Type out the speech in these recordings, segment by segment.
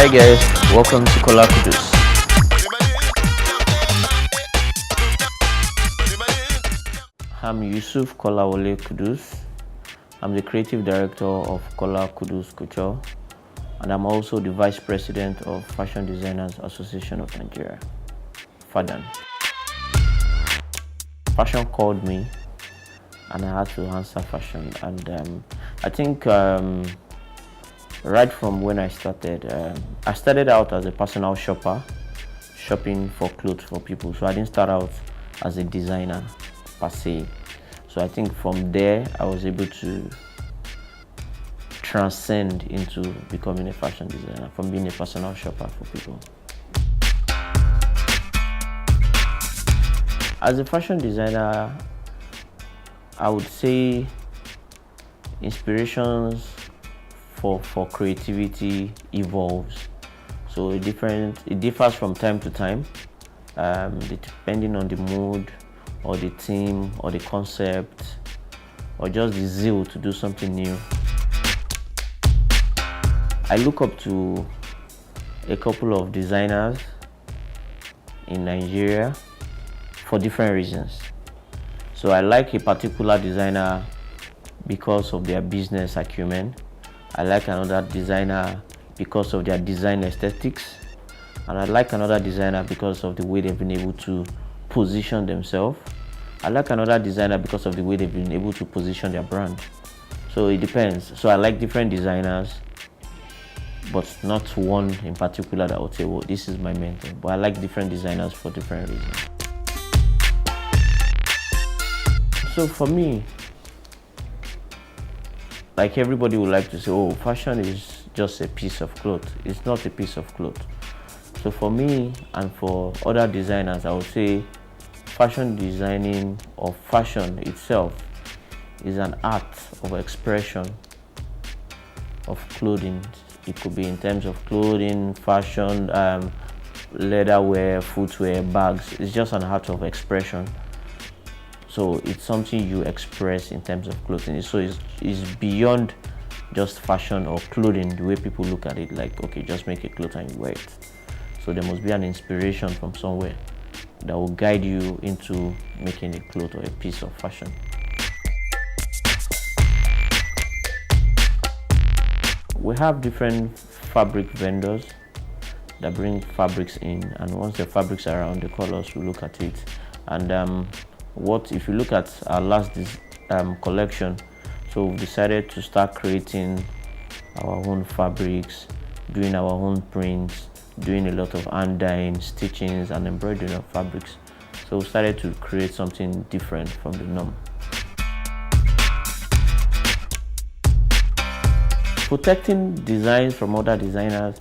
Hi guys, welcome to Kola Kudus. I'm Yusuf Kolawole Kudus. I'm the creative director of Kola Kudus Couture, and I'm also the vice president of Fashion Designers Association of Nigeria, FADAN. Fashion called me and I had to answer fashion, and I think right from when I started out as a personal shopper, shopping for clothes for people. So I didn't start out as a designer per se. So I think from there I was able to transcend into becoming a fashion designer from being a personal shopper for people. As a fashion designer, I would say inspirations for creativity evolves. So it differs from time to time, depending on the mood or the theme or the concept or just the zeal to do something new. I look up to a couple of designers in Nigeria for different reasons. So I like a particular designer because of their business acumen. I like another designer because of their design aesthetics. And I like another designer because of the way they've been able to position themselves. I like another designer because of the way they've been able to position their brand. So it depends. So I like different designers, but not one in particular that I would say, well, this is my mentor. But I like different designers for different reasons. So for me, like everybody would like to say, oh, fashion is just a piece of cloth. It's not a piece of cloth. So for me and for other designers, I would say fashion designing or fashion itself is an art of expression of clothing. It could be in terms of clothing, fashion, leatherware, footwear, bags. It's just an art of expression. So it's something you express in terms of clothing. So it's beyond just fashion or clothing, the way people look at it, like, okay, just make a cloth and you wear it. So there must be an inspiration from somewhere that will guide you into making a cloth or a piece of fashion. We have different fabric vendors that bring fabrics in, and once the fabrics are around, the colors, we look at it. And if you look at our last collection, so we've decided to start creating our own fabrics, doing our own prints, doing a lot of hand dyeing, stitchings, and embroidering of fabrics. So we started to create something different from the norm. Protecting designs from other designers,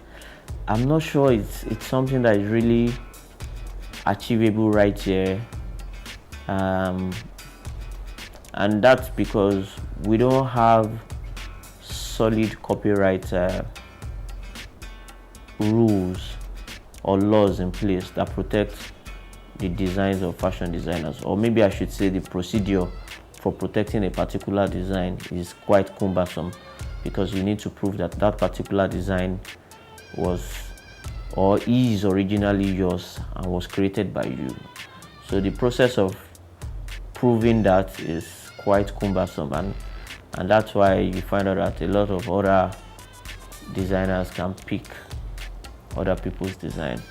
I'm not sure it's something that is really achievable right here. And that's because we don't have solid copyright rules or laws in place that protect the designs of fashion designers, or maybe I should say the procedure for protecting a particular design is quite cumbersome, because you need to prove that that particular design was or is originally yours and was created by you. So the process of proving that is quite cumbersome, and that's why you find out that a lot of other designers can pick other people's design.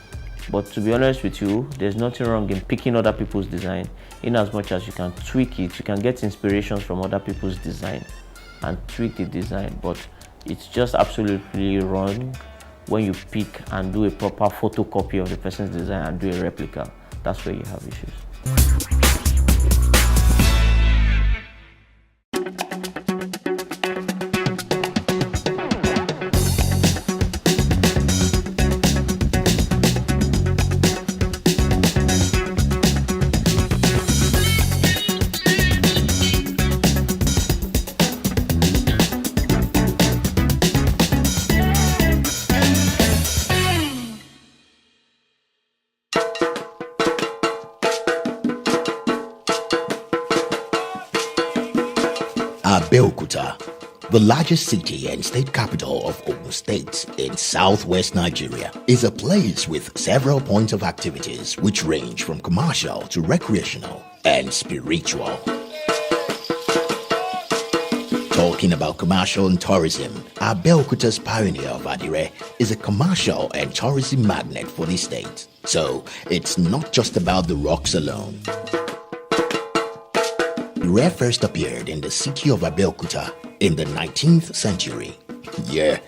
But to be honest with you, there's nothing wrong in picking other people's design, in as much as you can tweak it. You can get inspirations from other people's design and tweak the design, but it's just absolutely wrong when you pick and do a proper photocopy of the person's design and do a replica. That's where you have issues. Abeokuta, The largest city and state capital of Ogun State in southwest Nigeria is a place with several points of activities which range from commercial to recreational and spiritual. Talking about commercial and tourism, Abeokuta's pioneer of Adire is a commercial and tourism magnet for the state. So it's not just about the rocks alone. Adire first appeared in the city of Abeokuta in the 19th century. Yeah,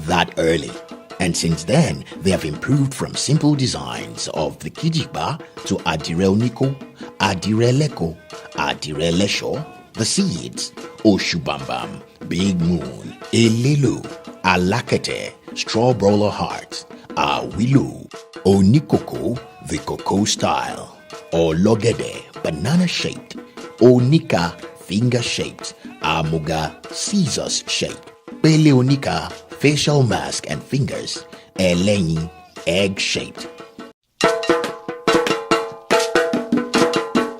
that early. And since then, they have improved from simple designs of the Kijikba to Adire Oniko, Adire Leko, Adire Lesho, the Seeds, Oshubambam, Big Moon, Elelu, Alakete, Straw Brawler Heart, Awilu, Onikoko, the Cocoa Style, Ologede, Banana Shaped, Onika, Finger Shaped, Amuga, Scissors Shaped, Peleonika, Facial Mask and Fingers, Eleni, Egg Shaped.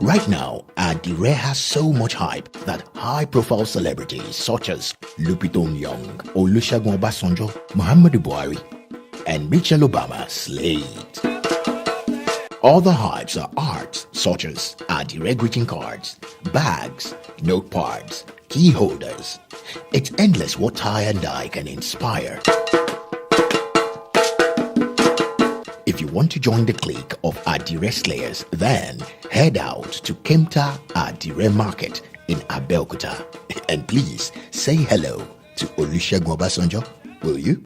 Right now, Adire has so much hype that high-profile celebrities such as Lupita Nyong'o, Olusegun Obasanjo, Muhammadu Buhari, and Michelle Obama slay it. Other hypes are arts such as Adire greeting cards, bags, notepads, key holders. It's endless what tie and dye can inspire. If you want to join the clique of Adire slayers, then head out to Kemta Adire Market in Abeokuta. And please say hello to Olusegun Obasanjo, will you?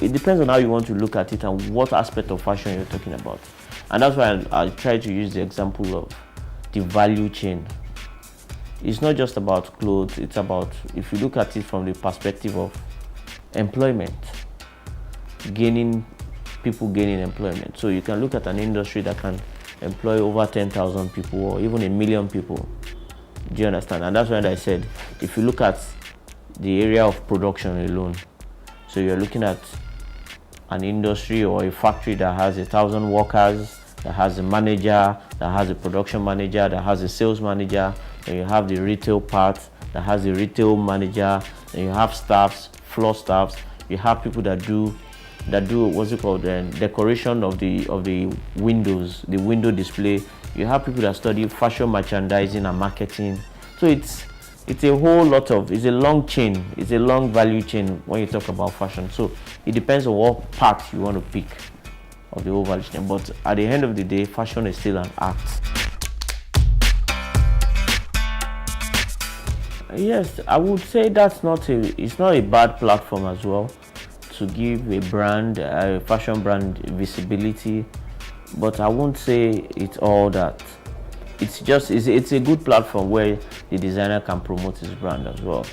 It depends on how you want to look at it and what aspect of fashion you're talking about. And that's why I try to use the example of the value chain. It's not just about clothes, it's about, if you look at it from the perspective of employment, people gaining employment. So you can look at an industry that can employ over 10,000 people or even 1 million people. Do you understand? And that's why I said, if you look at the area of production alone, so you're looking at an industry or a factory that has 1,000 workers, that has a manager, that has a production manager, that has a sales manager, then you have the retail part that has a retail manager, then you have staffs, floor staffs, you have people that do what's it called, decoration of the windows, the window display. You have people that study fashion merchandising and marketing. So it's a whole lot of, it's a long chain, it's a long value chain when you talk about fashion. So it depends on what part you want to pick of the whole value chain. But at the end of the day, fashion is still an art. Yes, I would say it's not a bad platform as well to give a brand, a fashion brand, visibility. But I won't say it's all that. It's a good platform where the designer can promote his brand as well.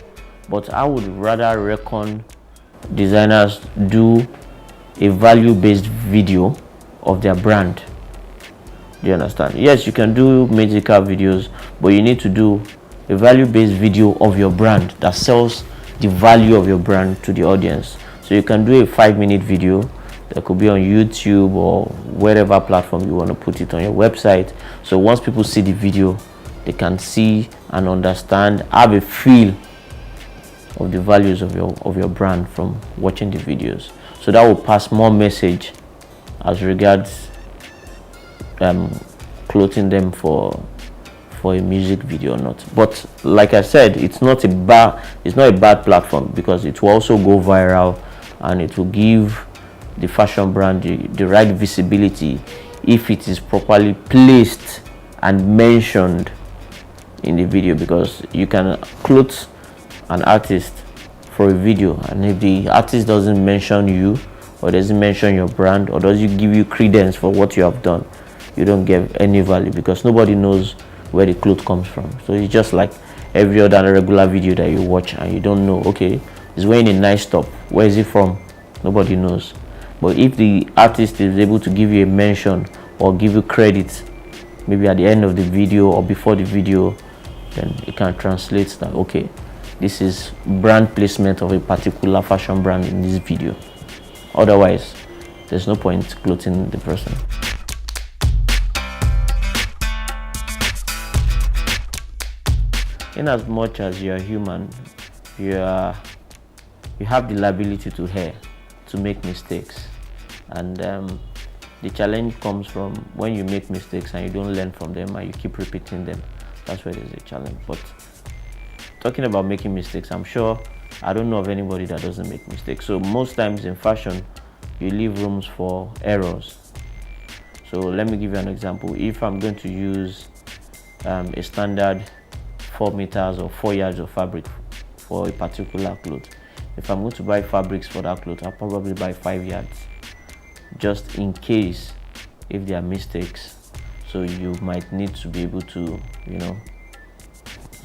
But I would rather reckon designers do a value-based video of their brand. Do you understand? Yes, you can do musical videos, but you need to do a value-based video of your brand that sells the value of your brand to the audience. So you can do a 5-minute video that could be on YouTube or wherever platform you want to put it, on your website. So once people see the video, they can see and understand, have a feel of the values of your brand from watching the videos. So that will pass more message as regards clothing them for a music video or not. But like I said, it's not a bad platform, because it will also go viral and it will give the fashion brand the right visibility if it is properly placed and mentioned in the video. Because you can clothe an artist for a video, and if the artist doesn't mention you or doesn't mention your brand or doesn't give you credence for what you have done, you don't get any value, because nobody knows where the cloth comes from. So it's just like every other regular video that you watch and you don't know, okay, he's wearing a nice top, where is he from? Nobody knows. But if the artist is able to give you a mention or give you credit, maybe at the end of the video or before the video, then it can translate that, okay, this is brand placement of a particular fashion brand in this video. Otherwise, there's no point clothing the person. In as much as you're human, you have the liability to err, to make mistakes, and the challenge comes from when you make mistakes and you don't learn from them and you keep repeating them. That's where there's a challenge. But talking about making mistakes, I'm sure I don't know of anybody that doesn't make mistakes. So most times in fashion, you leave rooms for errors. So let me give you an example. If I'm going to use a standard 4 meters or 4 yards of fabric for a particular cloth, if I'm going to buy fabrics for that cloth, I'll probably buy 5 yards, just in case if there are mistakes. So you might need to be able to,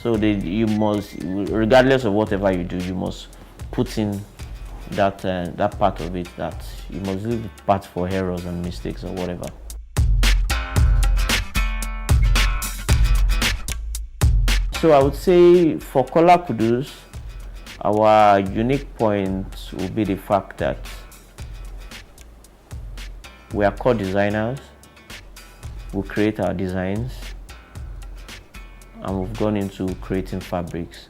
so you must, regardless of whatever you do, you must put in that part of it, that you must leave the part for errors and mistakes or whatever. So I would say for Color Kudus, our unique point will be the fact that we are core designers. We create our designs, and we've gone into creating fabrics.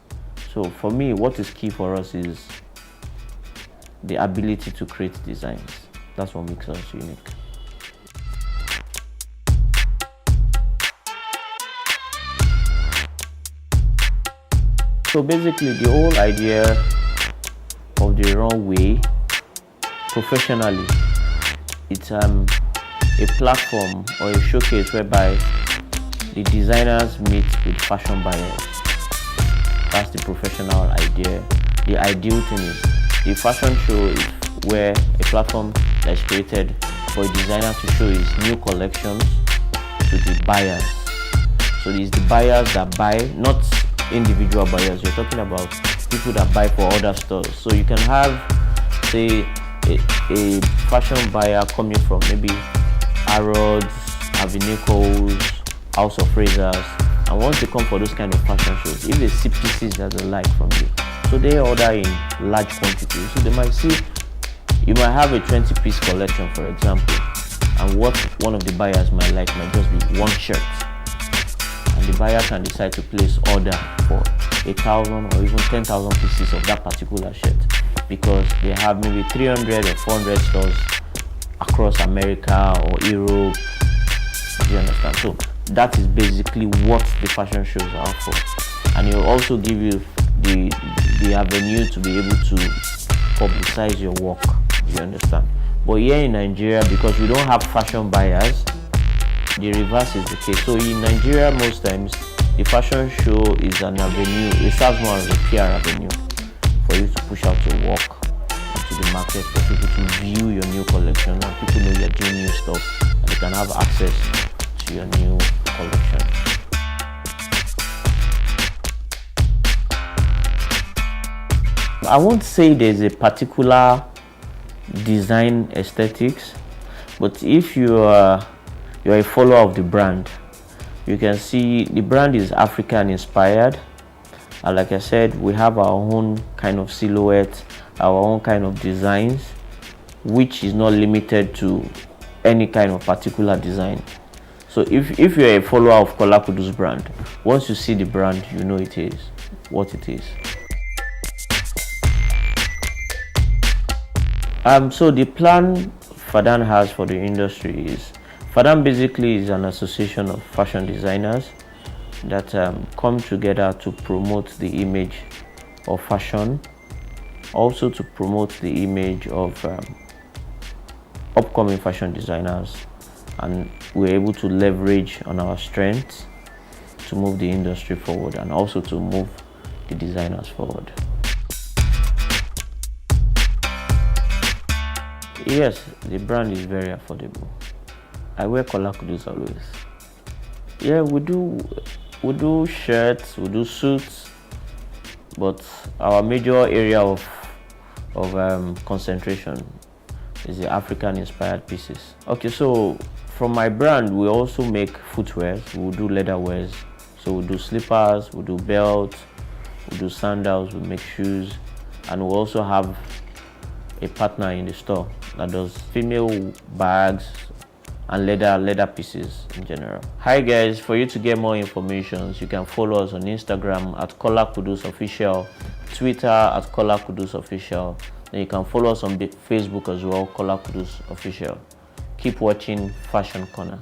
So for me, what is key for us is the ability to create designs. That's what makes us unique. So basically, the whole idea of the runway professionally, it's a platform or a showcase whereby the designers meet with fashion buyers. That's the professional idea. The ideal thing is the fashion show is where a platform that is created for a designer to show his new collections to the buyers. So it's the buyers that buy, not individual buyers. You're talking about people that buy for other stores. So you can have, say, a fashion buyer coming from maybe Harrods, Nichols, House of Razors, and once they come for those kind of fashion shows, if they see pieces that they like from you, so they order in large quantities. So they might see, you might have a 20-piece collection, for example, and what one of the buyers might like might just be one shirt, and the buyer can decide to place order for 1,000 or even 10,000 pieces of that particular shirt, because they have maybe 300 or 400 stores across America or Europe. You understand? So that is basically what the fashion shows are for, and it will also give you the avenue to be able to publicize your work. You understand? But here in Nigeria, because we don't have fashion buyers, the reverse is the case. So in Nigeria, most times the fashion show is an avenue. It serves more as a PR avenue for you to push out your work into the market, for people to view your new collection, and people know you're doing new stuff, and they can have access to your new collection. I won't say there's a particular design aesthetics, but if you're a follower of the brand, you can see the brand is African inspired, and like I said, we have our own kind of silhouette, our own kind of designs, which is not limited to any kind of particular design. So if you're a follower of Color Kudus brand, once you see the brand, you know it is what it is. So the plan Fadan has for the industry is, Fadan basically is an association of fashion designers that come together to promote the image of fashion, also to promote the image of upcoming fashion designers, and we're able to leverage on our strengths to move the industry forward and also to move the designers forward. Yes, the brand is very affordable. I wear Color Kudus always. Yeah, we do shirts, we do suits, but our major area of concentration is the African inspired pieces. Okay, so from my brand, we also make footwear. We'll do leather wears. So we'll do slippers, we'll do belts, we'll do sandals, we'll make shoes, and we'll also have a partner in the store that does female bags and leather pieces in general. Hi guys, for you to get more information, you can follow us on Instagram at Kola Kudus Official, Twitter at Kola Kudus Official. Then you can follow us on Facebook as well, Kola Kudus Official. Keep watching Fashion Corner.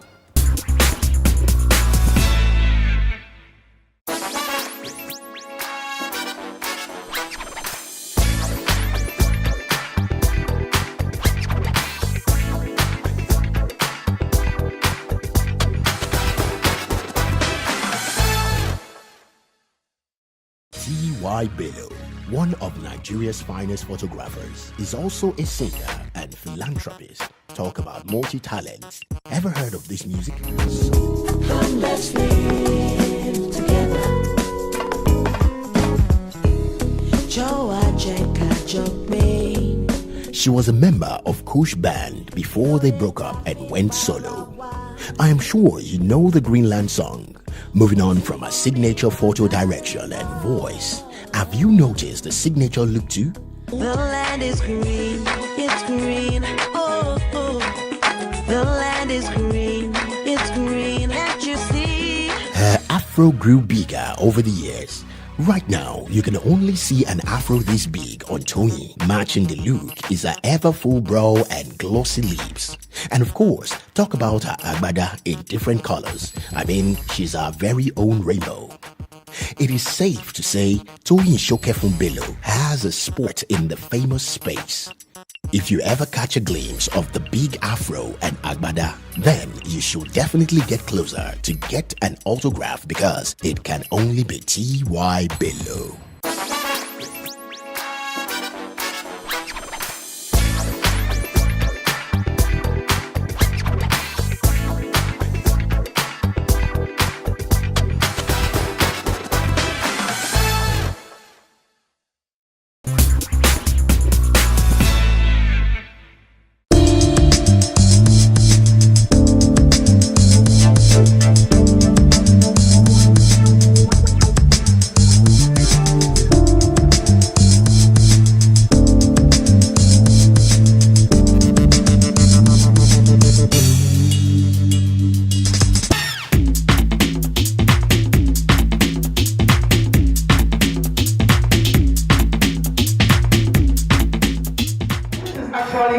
T.Y. Bello, one of Nigeria's finest photographers, is also a singer and philanthropist. Talk about multi-talents. Ever heard of this music? Come, let's live together. She was a member of Kush Band before they broke up and went solo. I am sure you know the Greenland song. Moving on from her signature photo direction and voice, have you noticed the signature look too? The land is green, it's green, oh, oh. The land is green, it's green, can't you see? Her afro grew bigger over the years. Right now, you can only see an afro this big on Tony. Matching the look is her ever full brow and glossy lips. And of course, talk about her agbada in different colors. I mean, she's our very own rainbow. It is safe to say Toyin Shokefun Bello has a spot in the famous space. If you ever catch a glimpse of the big afro and agbada, then you should definitely get closer to get an autograph because it can only be T.Y. Bello.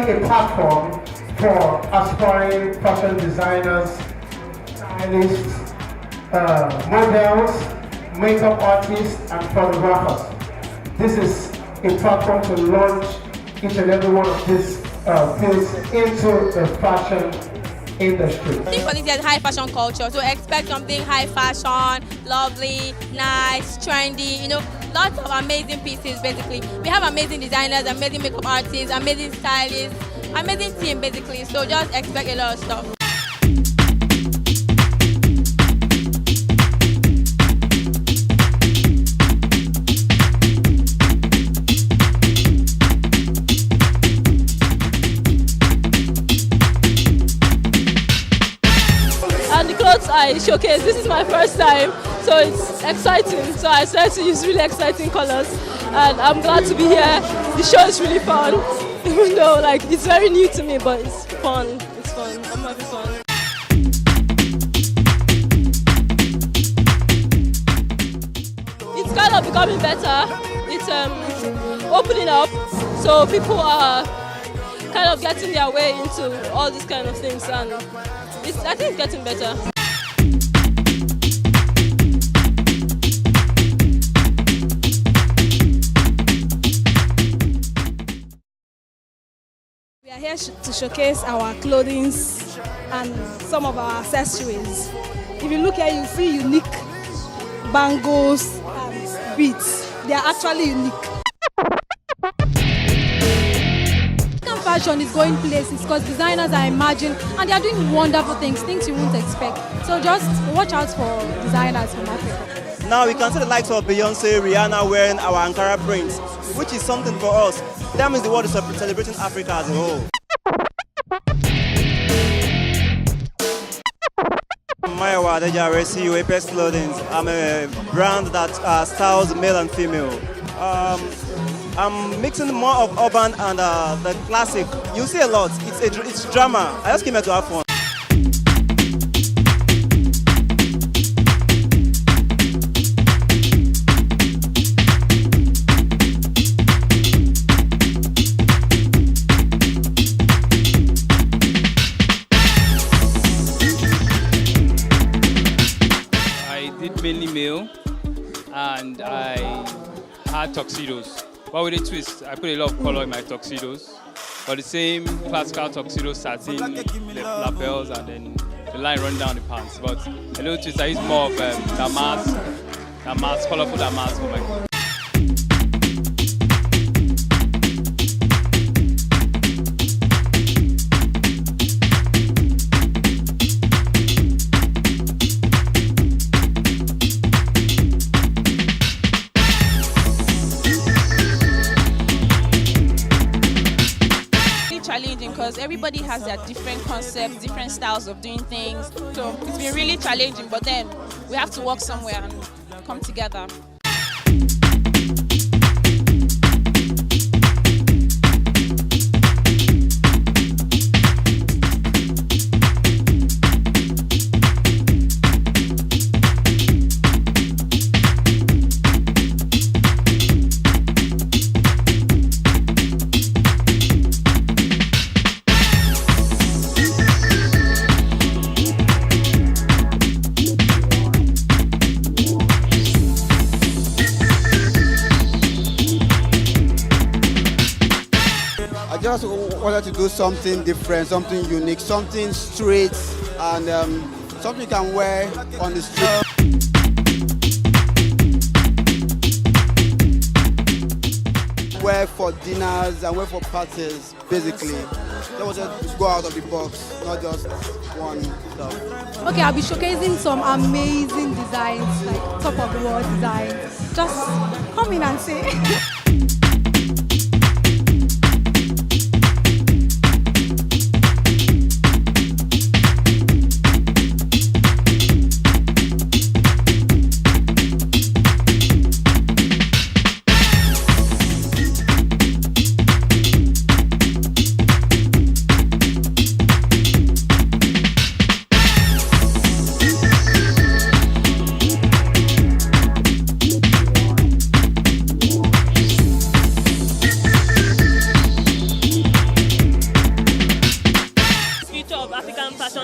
A platform for aspiring fashion designers, stylists, models, makeup artists, and photographers. This is a platform to launch each and every one of these fields into the fashion industry. I think for this is high fashion culture, so expect something high fashion, lovely, nice, trendy, lots of amazing pieces basically. We have amazing designers, amazing makeup artists, amazing stylists, amazing team basically, so just expect a lot of stuff. And the clothes I showcase, this is my first time, so it's exciting. So I started to use really exciting colors, and I'm glad to be here. The show is really fun, even though it's very new to me, but it's fun. It's fun. I'm having fun. It's kind of becoming better. It's opening up, so people are kind of getting their way into all these kind of things, and I think it's getting better. We are here to showcase our clothing and some of our accessories. If you look here, you see unique bangles and beads. They are actually unique. Fashion is going places because designers are emerging and they are doing wonderful things you won't expect. So just watch out for designers from Africa. Now we can see the likes of Beyonce, Rihanna wearing our Ankara prints, which is something for us. That means the world is celebrating Africa as a whole. Mayowa Adejare, CEO Apex Clothing. I'm a brand that styles male and female. I'm mixing more of urban and the classic. You see a lot. It's drama. I just came here to have fun. Mainly male, and I had tuxedos. But with a twist, I put a lot of color in my tuxedos. But the same classical tuxedo satin, the lapels, and then the line run down the pants. But a little twist, I use more of damask, colorful damask for my. Challenging because everybody has their different concepts, different styles of doing things. So it's been really challenging, but then we have to work somewhere and come together. I just wanted to do something different, something unique, something straight, and something you can wear on the street. Wear for dinners and wear for parties, basically. That was just go out of the box, not just one stuff. Okay, I'll be showcasing some amazing designs, like top of the world designs. Just come in and see.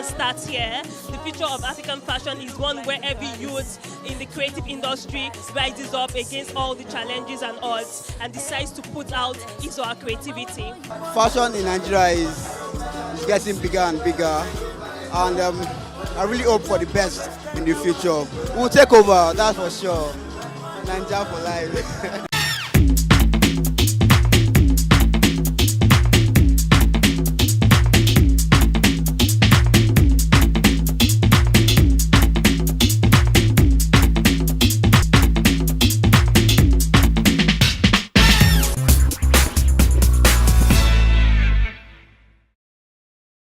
Starts here. The future of African fashion is one where every youth in the creative industry rises up against all the challenges and odds and decides to put out his or her creativity. Fashion in Nigeria is getting bigger and bigger, and I really hope for the best in the future. We'll take over, that's for sure. Nigeria for life.